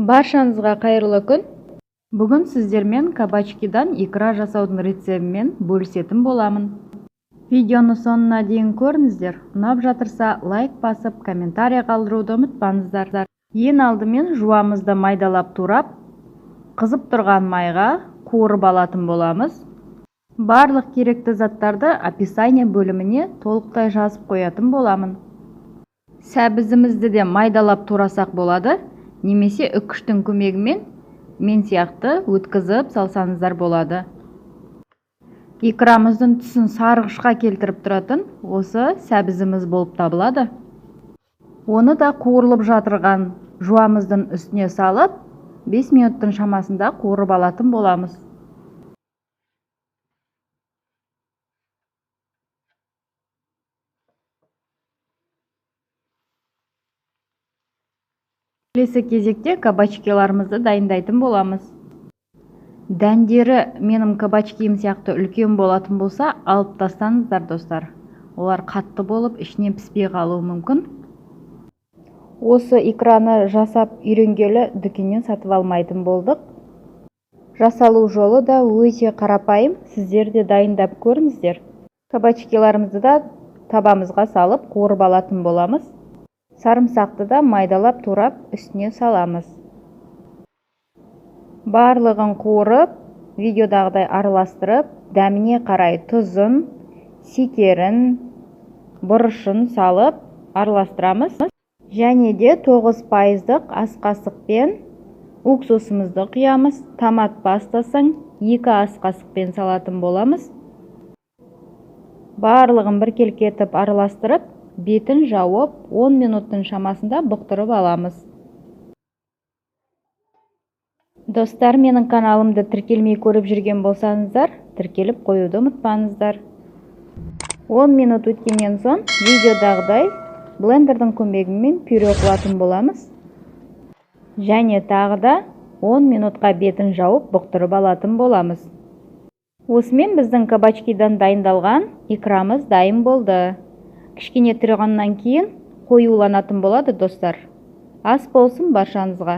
Баршаңызға қайырлы күн. Бүгін сіздермен кабачкидан икра жасаудың рецебімен бөлісетін боламын. Видеоны соңына дейін көріңіздер. Ұнап жатырса, лайк басып, комментарий қалдыруды ұмытпаңыздар. Ең алдымен жуамызды майдалап турап, қызып тұрған майға қуырып алатын боламыз. Барлық керекті заттарды описание бөліміне толықтай жазып қоятын боламын. Сәбізімізді де майдалап турасақ болады, немесе үккіштің көмегімен мен сияқты өткізіп салсаңыздар болады. Икрамыздың түсін сарғышқа келтіріп тұратын осы сәбізіміз болып табылады. Оны да қуырылып жатырған жуамыздың үстіне салып, 5 минуттың шамасында қуырып алатын боламыз. Келесі кезекте кабачкиларымызды дайындайтын боламыз. Дәндері менің кабачкиім сияқты үлкен болатын болса, алып тастаңыздар достар. Олар қатты болып, ішіне піспей қалуы мүмкін. Осы икраны жасап үйренгелі дүкеннен сатып алмайтын болдық. Жасалу жолы да өте қарапайым, сіздер де дайындап көріңіздер. Кабачкиларымызды да табамызға салып қуырып алатын боламыз. Сарымсақты да майдалап турап үстіне саламыз. Барлығын қуырып, видеодағыдай араластырып, дәміне қарай тұзын, секерін, бұрышын салып араластырамыз. Және де 9% ас қасықпен уксусымызды құямыз. Томат пастасын 2 ас қасықпен салатын боламыз. Барлығын біркелкі етіп араластырып, бетін жауып 10 минуттың шамасында бұқтырып аламыз. Достар, менің каналымды тіркелмей көріп жүрген болсаңыздар, тіркеліп қоюды ұмытпаңыздар. 10 минут өткеннен соң видеодағыдай блендердің көмегімен пюре қылатын боламыз. Және тағы да 10 минутқа бетін жауып бұқтырып алатын боламыз. Осымен біздің кабачкидан дайындалған икрамыз дайын болды. Кішкене тұрғаннан кейін қоюланатын болады достар. Ас болсын баршаңызға.